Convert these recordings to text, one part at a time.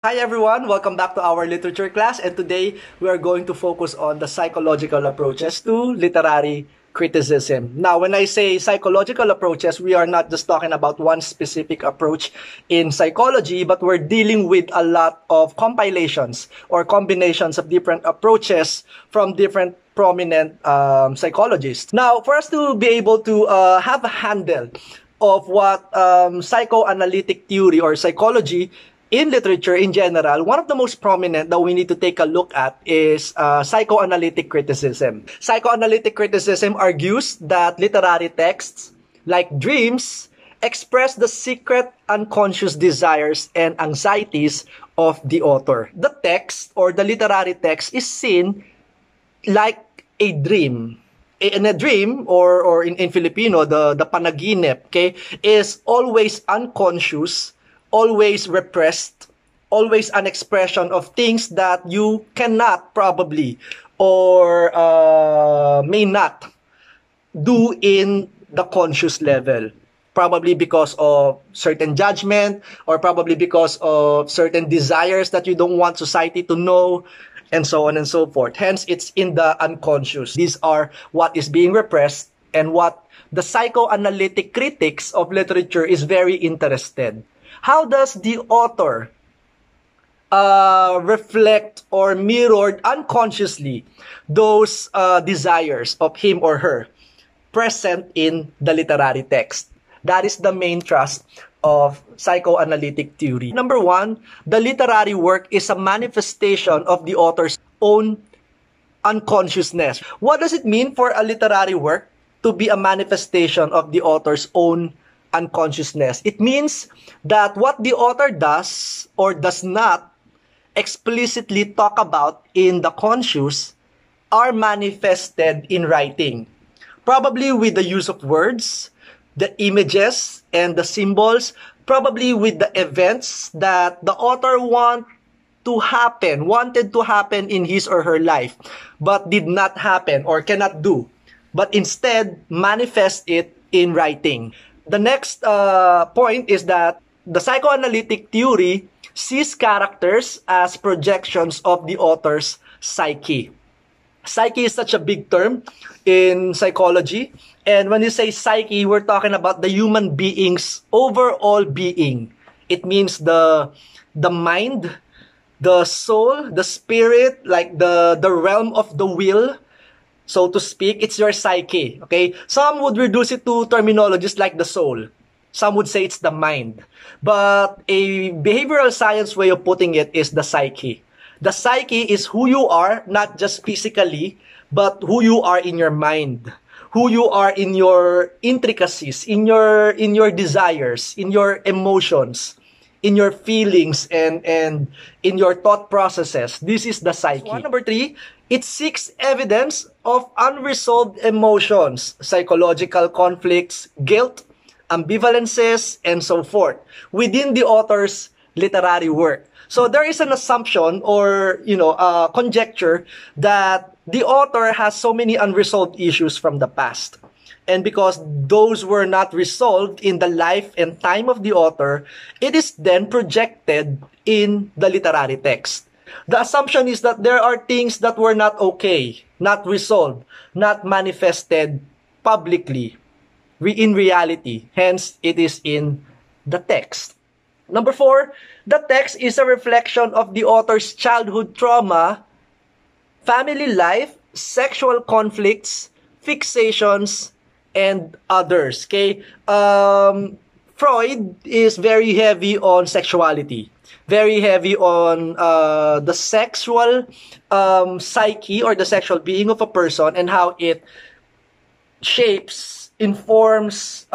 Hi everyone, welcome back to our literature class, and today we are going to focus on the psychological approaches to literary criticism. Now, when I say psychological approaches, we are not just talking about one specific approach in psychology, but we're dealing with a lot of compilations or combinations of different approaches from different prominent psychologists. Now, for us to be able to have a handle of what psychoanalytic theory or psychology in literature in general, one of the most prominent that we need to take a look at is psychoanalytic criticism. Psychoanalytic criticism argues that literary texts, like dreams, express the secret unconscious desires and anxieties of the author. The text or the literary text is seen like a dream. In a dream, or in Filipino, the panaginip, okay, is always unconscious, always repressed, always an expression of things that you cannot probably or may not do in the conscious level. Probably because of certain judgment, or probably because of certain desires that you don't want society to know, and so on and so forth. Hence, it's in the unconscious. These are what is being repressed and what the psychoanalytic critics of literature is very interested. How does the author reflect or mirrored unconsciously those desires of him or her present in the literary text? That is the main thrust of psychoanalytic theory. Number one, the literary work is a manifestation of the author's own unconsciousness. What does it mean for a literary work to be a manifestation of the author's own unconsciousness? It means that what the author does or does not explicitly talk about in the conscious are manifested in writing. Probably with the use of words, the images, and the symbols, probably with the events that the author wanted to happen in his or her life, but did not happen or cannot do, but instead manifest it in writing. The next point is that the psychoanalytic theory sees characters as projections of the author's psyche. Psyche is such a big term in psychology. And when you say psyche, we're talking about the human being's overall being. It means the mind, the soul, the spirit, like the realm of the will, so to speak. It's your psyche, okay? Some would reduce it to terminologies like the soul. Some would say it's the mind. But a behavioral science way of putting it is the psyche. The psyche is who you are, not just physically, but who you are in your mind, who you are in your intricacies, in your desires, in your emotions, in your feelings, and in your thought processes. This is the psyche. Number three, it seeks evidence of unresolved emotions, psychological conflicts, guilt, ambivalences, and so forth within the author's literary work. So there is an assumption or, conjecture that the author has so many unresolved issues from the past. And because those were not resolved in the life and time of the author, it is then projected in the literary text. The assumption is that there are things that were not okay, not resolved, not manifested publicly, in reality. Hence, it is in the text. Number four, the text is a reflection of the author's childhood trauma, family life, sexual conflicts, fixations, and others. Okay? Freud is very heavy on sexuality, very heavy on the sexual psyche or the sexual being of a person and how it shapes, informs,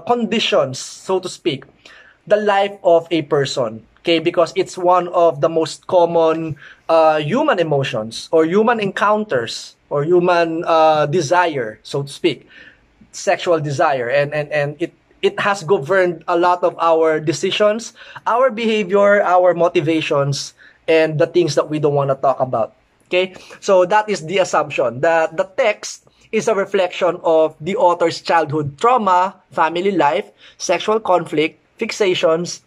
conditions, so to speak, the life of a person. Okay, because it's one of the most common human emotions or human encounters or human desire, so to speak, sexual desire, and it has governed a lot of our decisions, our behavior, our motivations, and the things that we don't want to talk about. Okay, so that is the assumption that the text is a reflection of the author's childhood trauma, family life, sexual conflict, fixations,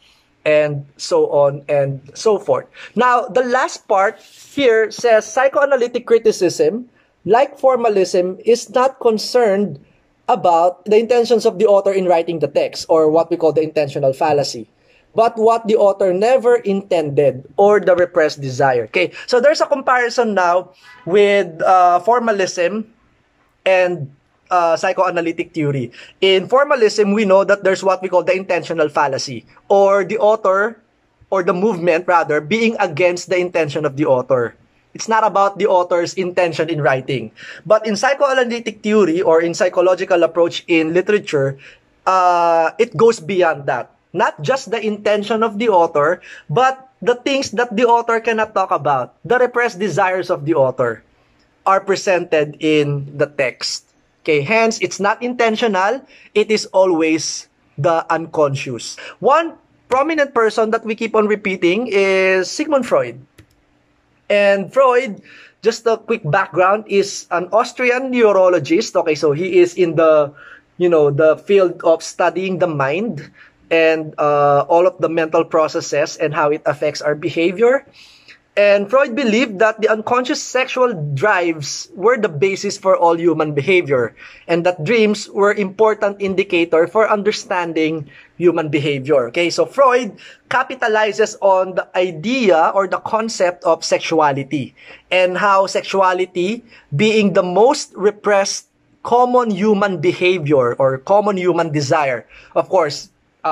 and so on and so forth. Now, the last part here says psychoanalytic criticism, like formalism, is not concerned about the intentions of the author in writing the text, or what we call the intentional fallacy, but what the author never intended, or the repressed desire. Okay, so there's a comparison now with formalism and psychoanalytic theory. In formalism, we know that there's what we call the intentional fallacy, or the author, or the movement rather, being against the intention of the author. It's not about the author's intention in writing. But in psychoanalytic theory, or in psychological approach in literature, it goes beyond that. Not just the intention of the author, but the things that the author cannot talk about. The repressed desires of the author are presented in the text. Okay, hence, it's not intentional. It is always the unconscious. One prominent person that we keep on repeating is Sigmund Freud. And Freud, just a quick background, is an Austrian neurologist. Okay, so he is in the, the field of studying the mind and all of the mental processes and how it affects our behavior. And Freud believed that the unconscious sexual drives were the basis for all human behavior, and that dreams were important indicator for understanding human behavior. Okay, so Freud capitalizes on the idea or the concept of sexuality, and how sexuality, being the most repressed common human behavior or common human desire. Of course,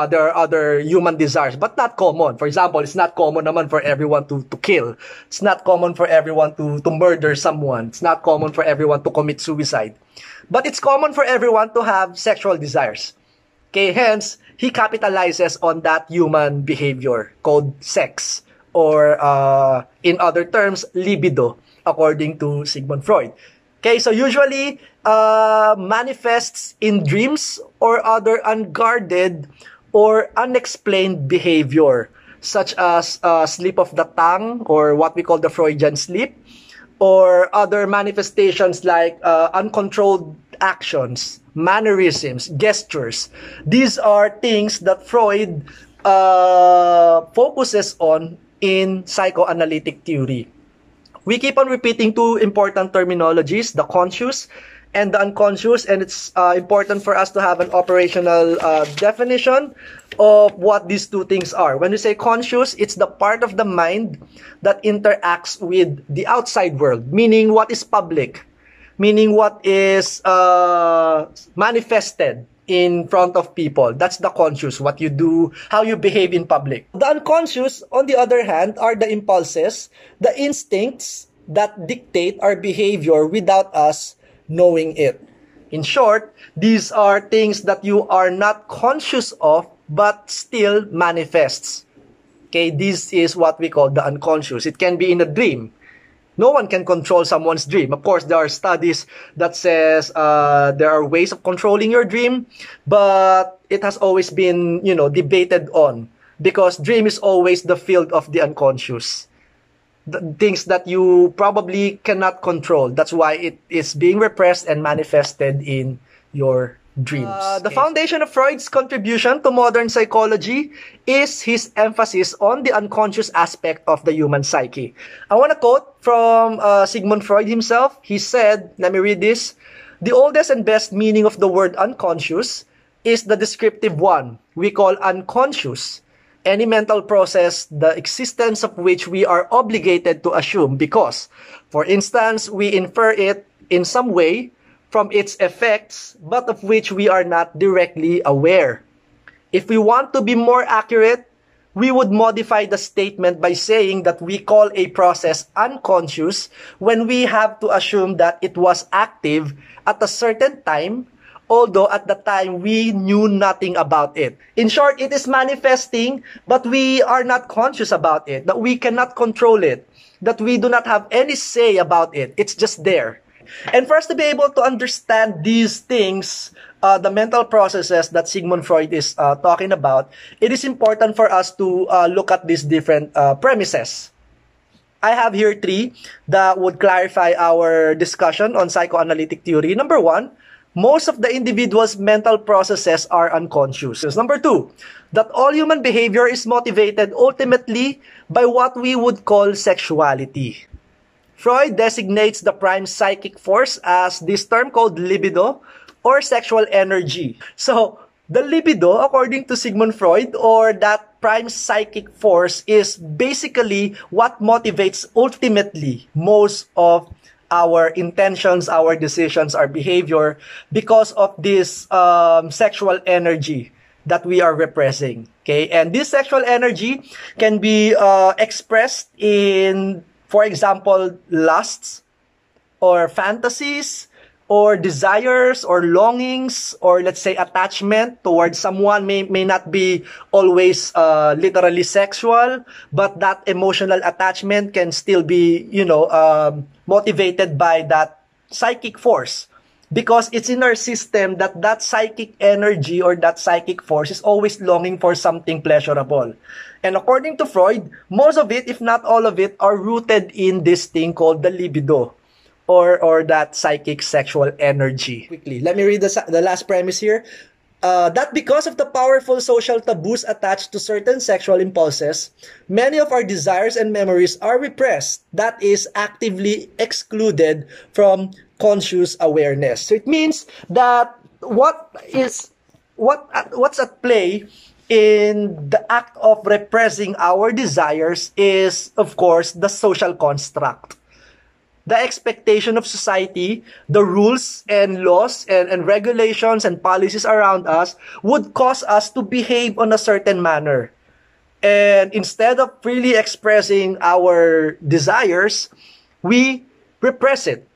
there are other human desires, but not common. For example, it's not common naman for everyone to kill. It's not common for everyone to murder someone. It's not common for everyone to commit suicide. But it's common for everyone to have sexual desires. Okay, hence, he capitalizes on that human behavior called sex, or in other terms, libido, according to Sigmund Freud. Okay, so usually manifests in dreams or other unguarded or unexplained behavior, such as slip of the tongue, or what we call the Freudian slip, or other manifestations like uncontrolled actions, mannerisms, gestures. These are things that Freud focuses on in psychoanalytic theory. We keep on repeating two important terminologies, the conscious and the unconscious, and it's important for us to have an operational definition of what these two things are. When we say conscious, it's the part of the mind that interacts with the outside world, meaning what is public, meaning what is manifested in front of people. That's the conscious, what you do, how you behave in public. The unconscious, on the other hand, are the impulses, the instincts that dictate our behavior without us knowing it. In short, these are things that you are not conscious of, but still manifests. Okay, this is what we call the unconscious. It can be in a dream. No one can control someone's dream. Of course, there are studies that says there are ways of controlling your dream, but it has always been, debated on, because dream is always the field of the unconscious. The things that you probably cannot control. That's why it is being repressed and manifested in your dreams. The foundation of Freud's contribution to modern psychology is his emphasis on the unconscious aspect of the human psyche. I want to quote from Sigmund Freud himself. He said, let me read this, "The oldest and best meaning of the word unconscious is the descriptive one we call unconscious. Any mental process, the existence of which we are obligated to assume because, for instance, we infer it in some way from its effects, but of which we are not directly aware. If we want to be more accurate, we would modify the statement by saying that we call a process unconscious when we have to assume that it was active at a certain time, although at the time we knew nothing about it. In short, it is manifesting, but we are not conscious about it, that we cannot control it, that we do not have any say about it. It's just there." And for us to be able to understand these things, the mental processes that Sigmund Freud is talking about, it is important for us to look at these different premises. I have here three that would clarify our discussion on psychoanalytic theory. Number one, most of the individual's mental processes are unconscious. Number 2, that all human behavior is motivated ultimately by what we would call sexuality. Freud designates the prime psychic force as this term called libido or sexual energy. So, the libido, according to Sigmund Freud, or that prime psychic force, is basically what motivates ultimately most of our intentions, our decisions, our behavior, because of this sexual energy that we are repressing. Okay, and this sexual energy can be expressed in, for example, lusts or fantasies or desires or longings, or let's say attachment towards someone. May not be always literally sexual, but that emotional attachment can still be, motivated by that psychic force, because it's in our system that psychic energy or that psychic force is always longing for something pleasurable. And according to Freud, most of it, if not all of it, are rooted in this thing called the libido, or that psychic sexual energy. Quickly, let me read the last premise here. That because of the powerful social taboos attached to certain sexual impulses, many of our desires and memories are repressed, that is, actively excluded from conscious awareness. So it means that what's at play in the act of repressing our desires is, of course, the social construct. The expectation of society, the rules and laws and regulations and policies around us would cause us to behave on a certain manner. And instead of freely expressing our desires, we repress it.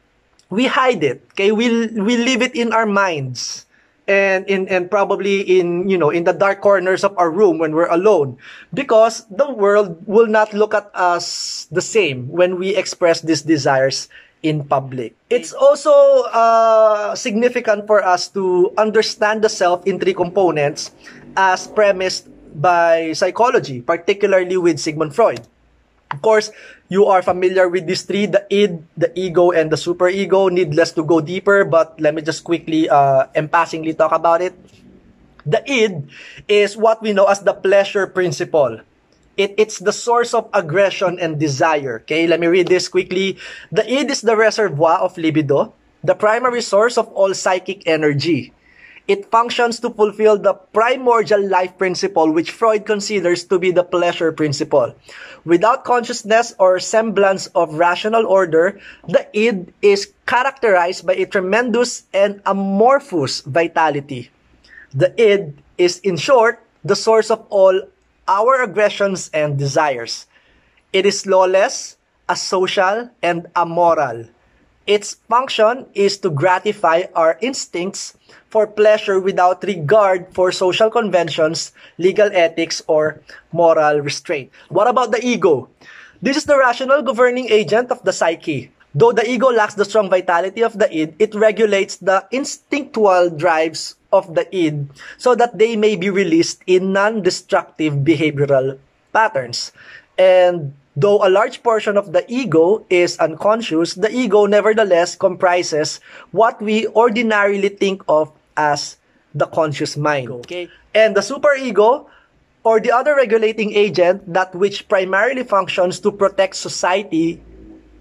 We hide it. Okay, we leave it in our minds. And probably in the dark corners of our room when we're alone, because the world will not look at us the same when we express these desires in public. It's also significant for us to understand the self in 3 components as premised by psychology, particularly with Sigmund Freud. Of course, you are familiar with these 3, the id, the ego, and the superego. Needless to go deeper, but let me just quickly and passingly talk about it. The id is what we know as the pleasure principle. It's the source of aggression and desire. Okay, let me read this quickly. The id is the reservoir of libido, the primary source of all psychic energy. It functions to fulfill the primordial life principle, which Freud considers to be the pleasure principle. Without consciousness or semblance of rational order, the id is characterized by a tremendous and amorphous vitality. The id is, in short, the source of all our aggressions and desires. It is lawless, asocial, and amoral. Its function is to gratify our instincts for pleasure without regard for social conventions, legal ethics, or moral restraint. What about the ego? This is the rational governing agent of the psyche. Though the ego lacks the strong vitality of the id, it regulates the instinctual drives of the id so that they may be released in non-destructive behavioral patterns. And though a large portion of the ego is unconscious, the ego nevertheless comprises what we ordinarily think of as the conscious mind. Okay? And the superego, or the other regulating agent, that which primarily functions to protect society,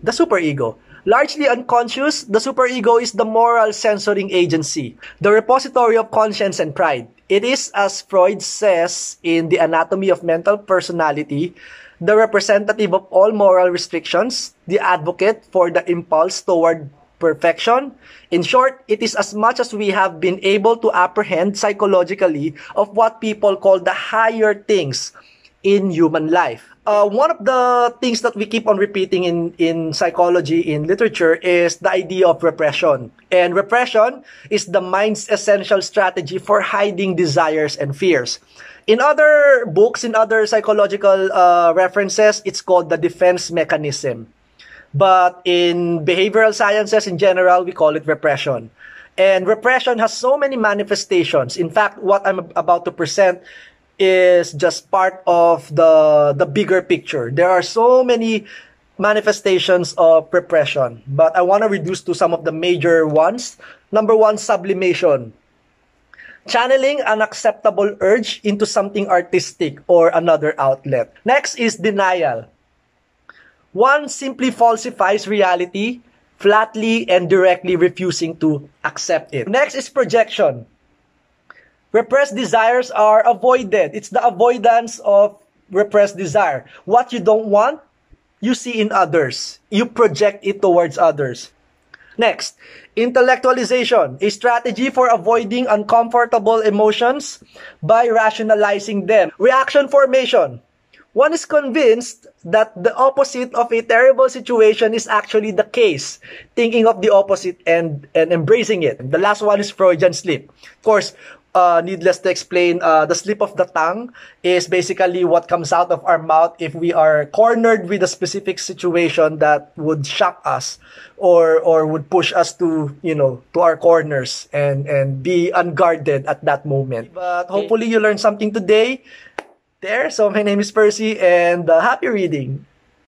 the superego. Largely unconscious, the superego is the moral censoring agency, the repository of conscience and pride. It is, as Freud says in The Anatomy of Mental Personality, the representative of all moral restrictions, the advocate for the impulse toward perfection. In short, it is as much as we have been able to apprehend psychologically of what people call the higher things in human life. One of the things that we keep on repeating in psychology, in literature, is the idea of repression. And repression is the mind's essential strategy for hiding desires and fears. In other books, in other psychological references, it's called the defense mechanism. But in behavioral sciences in general, we call it repression. And repression has so many manifestations. In fact, what I'm about to present is just part of the bigger picture. There are so many manifestations of repression, but I want to reduce to some of the major ones. Number one, sublimation. Channeling an acceptable urge into something artistic or another outlet. Next is denial. One simply falsifies reality, flatly and directly refusing to accept it. Next is projection. Repressed desires are avoided. It's the avoidance of repressed desire. What you don't want, you see in others. You project it towards others. Next, intellectualization, a strategy for avoiding uncomfortable emotions by rationalizing them. Reaction formation. One is convinced that the opposite of a terrible situation is actually the case, thinking of the opposite and embracing it. The last one is Freudian slip. Of course, needless to explain, the slip of the tongue is basically what comes out of our mouth if we are cornered with a specific situation that would shock us or would push us to, to our corners and be unguarded at that moment. But hopefully you learned something today. So my name is Percy and happy reading.